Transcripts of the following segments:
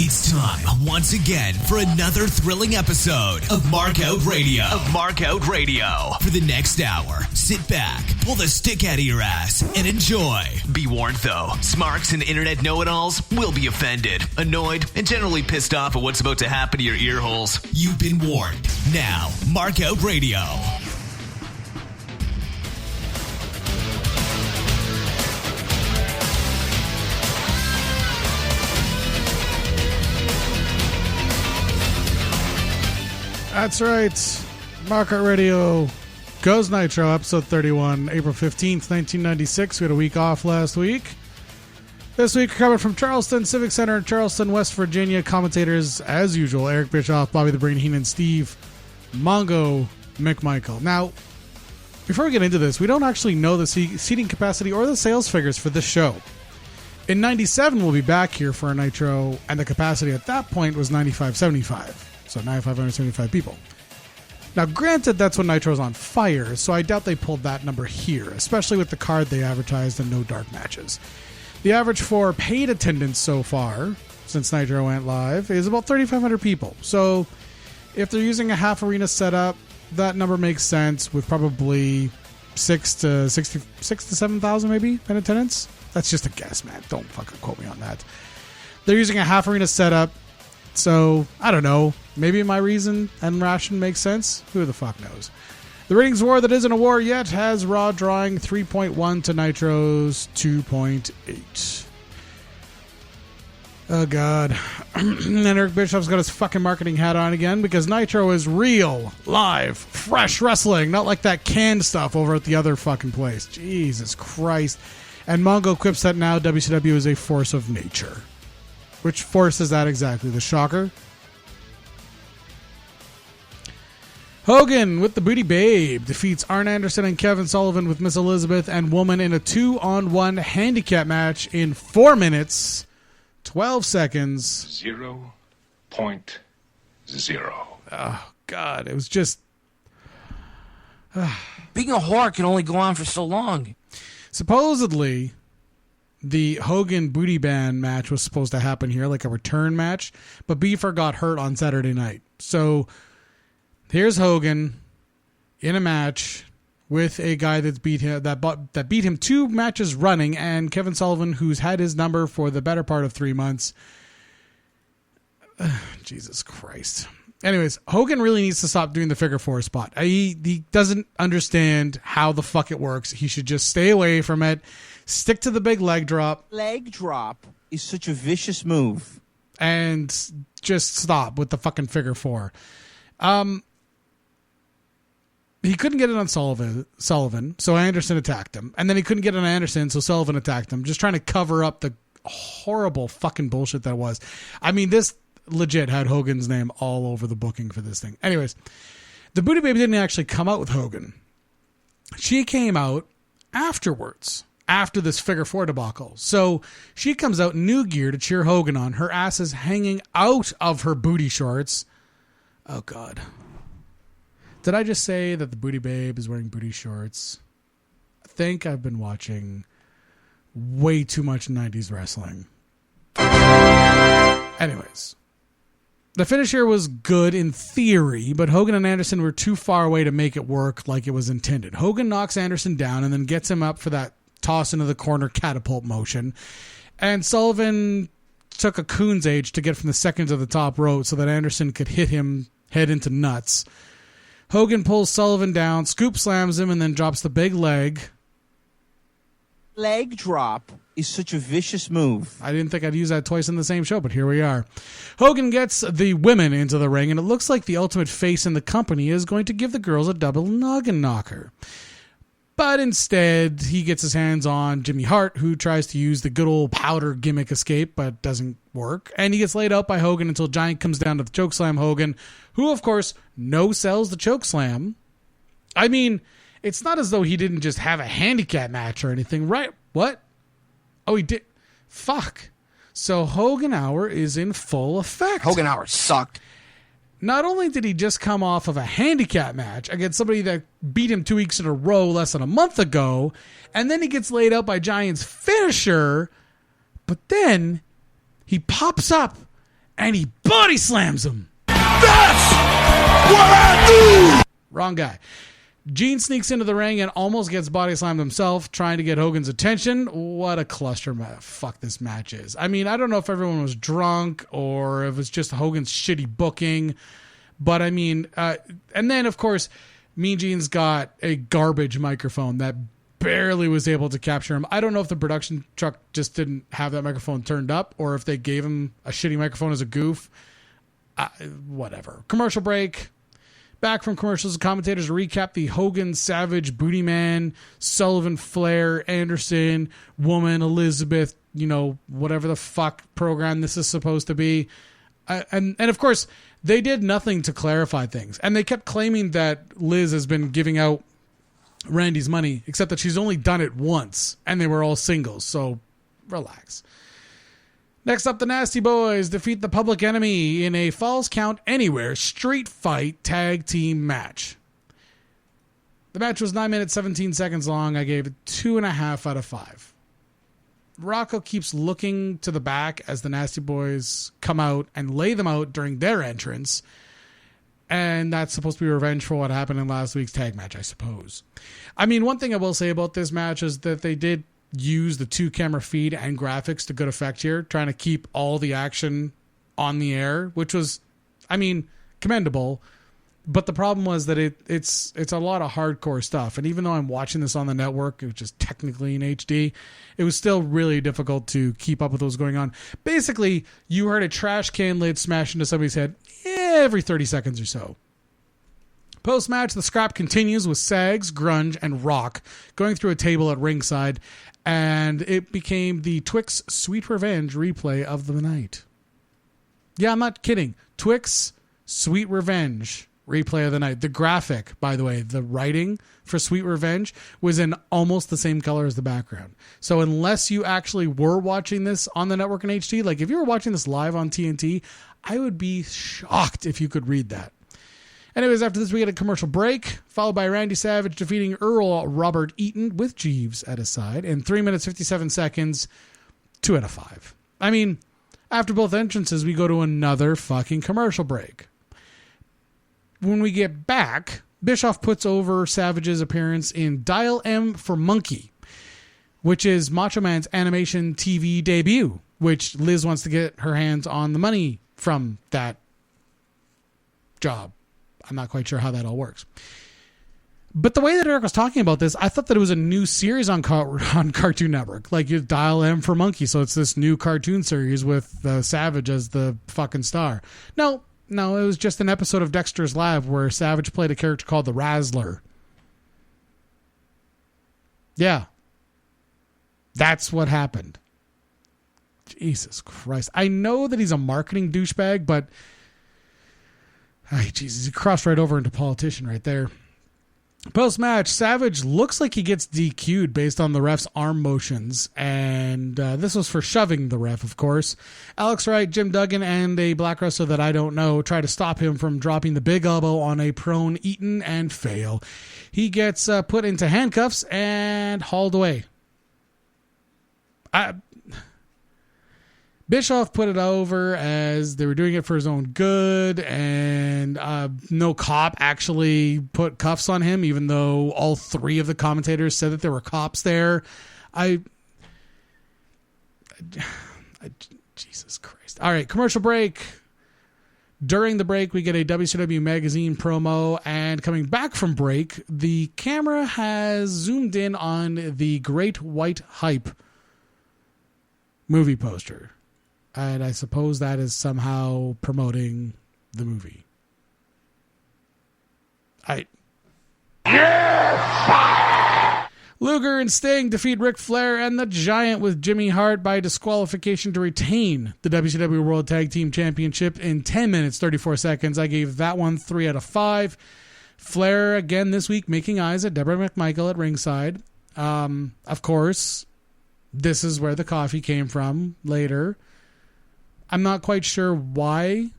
It's time once again for another thrilling episode of Markout Radio. For the next hour, sit back, pull the stick out of your ass, and enjoy. Be warned though, smarks and internet know-it-alls will be offended, annoyed, and generally pissed off at what's about to happen to your ear holes. You've been warned. Now, Markout Radio. That's right. Markout Radio goes Nitro, episode 31, April 15th, 1996. We had a week off last week. This week, we're coming from Charleston Civic Center in Charleston, West Virginia. Commentators, as usual, Eric Bischoff, Bobby the Brain Heenan, Steve Mongo McMichael. Now, before we get into this, we don't actually know the seating capacity or the sales figures for this show. In 97, we'll be back here for a Nitro, and the capacity at that point was 9,575. So 9,575 people. Now, granted, that's when Nitro was on fire, so I doubt they pulled that number here, especially with the card they advertised and no dark matches. The average for paid attendance so far, since Nitro went live, is about 3,500 people. So if they're using a half arena setup, that number makes sense with probably 6,000 to 7,000 maybe in attendance. That's just a guess, man. Don't fucking quote me on that. They're using a half arena setup. So, I don't know. Maybe my reason and ration makes sense. Who the fuck knows? The ratings war that isn't a war yet has Raw drawing 3.1 to Nitro's 2.8. Oh, God. And Eric Bischoff's got his fucking marketing hat on again because Nitro is real, live, fresh wrestling. Not like that canned stuff over at the other fucking place. Jesus Christ. And Mongo quips that now WCW is a force of nature. Which force is that exactly? The Shocker? Hogan with the Booty Babe defeats Arn Anderson and Kevin Sullivan with Miss Elizabeth and Woman in a 2-on-1 handicap match in 4 minutes, 12 seconds. 0.0. Oh, God. It was just... Being a whore can only go on for so long. Supposedly... the Hogan Booty Band match was supposed to happen here, like a return match, but Beaver got hurt on Saturday night. So here's Hogan in a match with a guy that beat him 2 matches running, and Kevin Sullivan, who's had his number for the better part of 3 months. Jesus Christ. Anyways, Hogan really needs to stop doing the figure 4 spot. He doesn't understand how the fuck it works. He should just stay away from it. Stick to the big leg drop. Leg drop is such a vicious move. And just stop with the fucking figure 4. He couldn't get it on Sullivan, so Anderson attacked him. And then he couldn't get it on Anderson, so Sullivan attacked him, just trying to cover up the horrible fucking bullshit that was. I mean, this legit had Hogan's name all over the booking for this thing. Anyways, the Booty Baby didn't actually come out with Hogan. She came out afterwards, after this figure 4 debacle. So she comes out in new gear to cheer Hogan on. Her ass is hanging out of her booty shorts. Oh, God. Did I just say that the Booty Babe is wearing booty shorts? I think I've been watching way too much 90s wrestling. Anyways. The finish here was good in theory, but Hogan and Anderson were too far away to make it work like it was intended. Hogan knocks Anderson down and then gets him up for that toss into the corner catapult motion. And Sullivan took a coon's age to get from the second to the top rope so that Anderson could hit him head into nuts. Hogan pulls Sullivan down, scoop slams him, and then drops the big leg. Leg drop is such a vicious move. I didn't think I'd use that twice in the same show, but here we are. Hogan gets the women into the ring, and it looks like the ultimate face in the company is going to give the girls a double noggin knocker. But instead, he gets his hands on Jimmy Hart, who tries to use the good old powder gimmick escape, but doesn't work. And he gets laid out by Hogan until Giant comes down to the chokeslam Hogan, who, of course, no-sells the chokeslam. I mean, it's not as though he didn't just have a handicap match or anything, right? What? Oh, he did. Fuck. So Hogan Hour is in full effect. Hogan Hour sucked. Not only did he just come off of a handicap match against somebody that beat him 2 weeks in a row less than a month ago, and then he gets laid out by Giant's finisher, but then he pops up and he body slams him. That's what I do! Wrong guy. Gene sneaks into the ring and almost gets body slammed himself, trying to get Hogan's attention. What a cluster fuck this match is. I mean, I don't know if everyone was drunk or if it's just Hogan's shitty booking, but I mean, and then of course, Mean Gene's got a garbage microphone that barely was able to capture him. I don't know if the production truck just didn't have that microphone turned up or if they gave him a shitty microphone as a goof. Whatever. Commercial break. Back from commercials, the commentators recap the Hogan, Savage, Booty Man, Sullivan, Flair, Anderson, Woman, Elizabeth, whatever the fuck program this is supposed to be. And of course, they did nothing to clarify things. And they kept claiming that Liz has been giving out Randy's money, except that she's only done it once, and they were all singles, so relax. Next up, the Nasty Boys defeat the Public Enemy in a Falls Count Anywhere street fight tag team match. The match was 9 minutes, 17 seconds long. I gave it 2.5 out of 5. Rocco keeps looking to the back as the Nasty Boys come out and lay them out during their entrance. And that's supposed to be revenge for what happened in last week's tag match, I suppose. I mean, one thing I will say about this match is that they did use the 2-camera feed and graphics to good effect here, trying to keep all the action on the air, which was, I mean, commendable. But the problem was that it's a lot of hardcore stuff. And even though I'm watching this on the network, which is technically in HD, it was still really difficult to keep up with what was going on. Basically, you heard a trash can lid smash into somebody's head every 30 seconds or so. Post-match, the scrap continues with Sags, Grunge, and Rock going through a table at ringside, and it became the Twix Sweet Revenge replay of the night. Yeah, I'm not kidding. Twix Sweet Revenge replay of the night. The graphic, by the way, the writing for Sweet Revenge was in almost the same color as the background. So unless you actually were watching this on the network in HD, like if you were watching this live on TNT, I would be shocked if you could read that. Anyways, after this, we get a commercial break, followed by Randy Savage defeating Earl Robert Eaton with Jeeves at his side in 3 minutes, 57 seconds, 2 out of 5. I mean, after both entrances, we go to another fucking commercial break. When we get back, Bischoff puts over Savage's appearance in Dial M for Monkey, which is Macho Man's animation TV debut, which Liz wants to get her hands on the money from that job. I'm not quite sure how that all works. But the way that Eric was talking about this, I thought that it was a new series on Cartoon Network. Like you Dial M for Monkey. So it's this new cartoon series with Savage as the fucking star. No, it was just an episode of Dexter's Lab where Savage played a character called the Razzler. Yeah. That's what happened. Jesus Christ. I know that he's a marketing douchebag, but Jesus, he crossed right over into politician right there. Post-match, Savage looks like he gets DQ'd based on the ref's arm motions, and this was for shoving the ref, of course. Alex Wright, Jim Duggan, and a black wrestler that I don't know try to stop him from dropping the big elbow on a prone Eaton and fail. He gets put into handcuffs and hauled away. Bischoff put it over as they were doing it for his own good, and no cop actually put cuffs on him, even though all three of the commentators said that there were cops there. Jesus Christ. All right, commercial break. During the break, we get a WCW magazine promo, and coming back from break, the camera has zoomed in on the Great White Hype movie poster. And I suppose that is somehow promoting the movie. Luger and Sting defeat Ric Flair and the Giant with Jimmy Hart by disqualification to retain the WCW World Tag Team Championship in 10 minutes, 34 seconds. I gave that one 3 out of 5. Flair, again this week, making eyes at Deborah McMichael at ringside. Of course, this is where the coffee came from later. I'm not quite sure why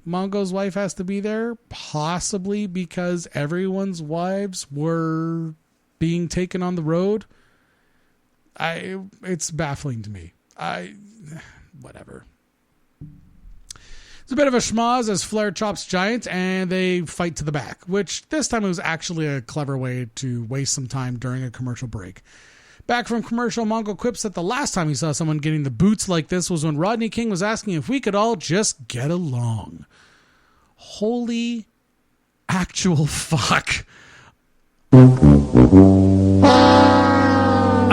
Mongo's wife has to be there. Possibly because everyone's wives were being taken on the road. It's baffling to me. Whatever. It's a bit of a schmoz as Flair chops Giant and they fight to the back, which this time it was actually a clever way to waste some time during a commercial break. Back from commercial, Mongo quips that the last time he saw someone getting the boots like this was when Rodney King was asking if we could all just get along. Holy actual fuck. I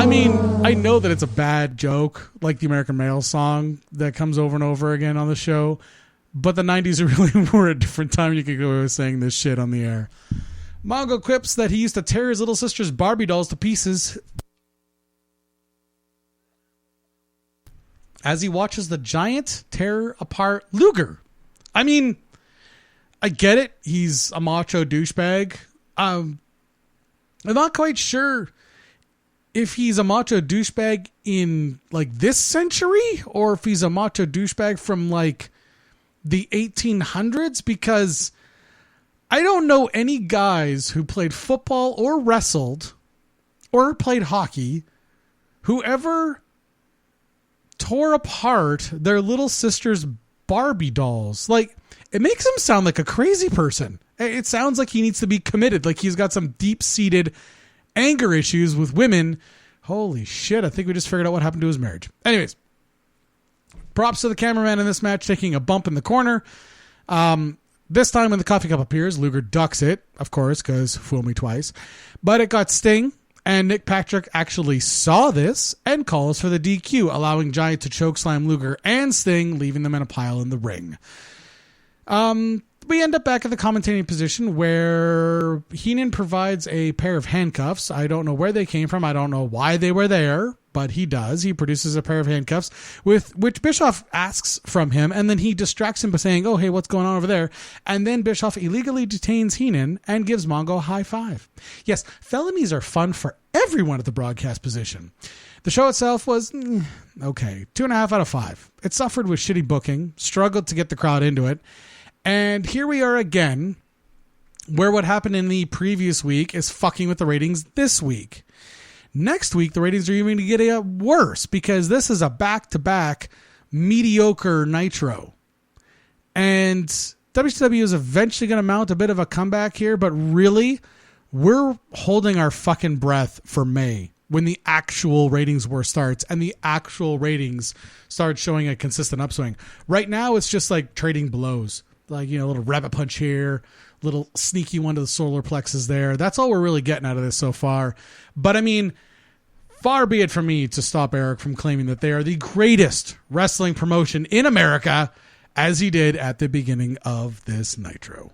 mean, I know that it's a bad joke, like the American Male song that comes over and over again on the show, but the 90s really were a different time you could go away saying this shit on the air. Mongo quips that he used to tear his little sister's Barbie dolls to pieces as he watches the Giant tear apart Luger. I mean, I get it. He's a macho douchebag. I'm not quite sure if he's a macho douchebag in like this century or if he's a macho douchebag from like the 1800s, because I don't know any guys who played football or wrestled or played hockey who ever tore apart their little sister's Barbie dolls. Like, it makes him sound like a crazy person. It sounds like he needs to be committed, like he's got some deep-seated anger issues with women. Holy shit, I think we just figured out what happened to his marriage. Anyways, props to the cameraman in this match taking a bump in the corner. This time when the coffee cup appears, Luger ducks it, of course, because fool me twice. But it got Sting, and Nick Patrick actually saw this and calls for the DQ, allowing Giant to chokeslam Luger and Sting, leaving them in a pile in the ring. We end up back at the commentating position where Heenan provides a pair of handcuffs. I don't know where they came from. I don't know why they were there, but he does. He produces a pair of handcuffs with which Bischoff asks from him, and then he distracts him by saying, "Oh, hey, what's going on over there?" And then Bischoff illegally detains Heenan and gives Mongo a high five. Yes, felonies are fun for everyone at the broadcast position. The show itself was okay, 2.5 out of 5. It suffered with shitty booking, struggled to get the crowd into it. And here we are again, where what happened in the previous week is fucking with the ratings this week. Next week, the ratings are even going to get worse because this is a back-to-back mediocre Nitro. And WCW is eventually going to mount a bit of a comeback here, but really, we're holding our fucking breath for May when the actual ratings war starts and the actual ratings start showing a consistent upswing. Right now, it's just like trading blows. Like, you know, a little rabbit punch here, little sneaky one to the solar plexus there. That's all we're really getting out of this so far. But I mean, far be it from me to stop Eric from claiming that they are the greatest wrestling promotion in America, as he did at the beginning of this Nitro.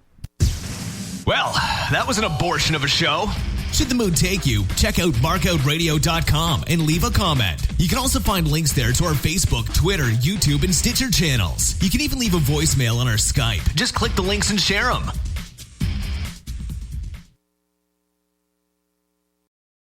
Well, that was an abortion of a show. Should the mood take you, check out markoutradio.com and leave a comment. You can also find links there to our Facebook, Twitter, YouTube, and Stitcher channels. You can even leave a voicemail on our Skype. Just click the links and share them.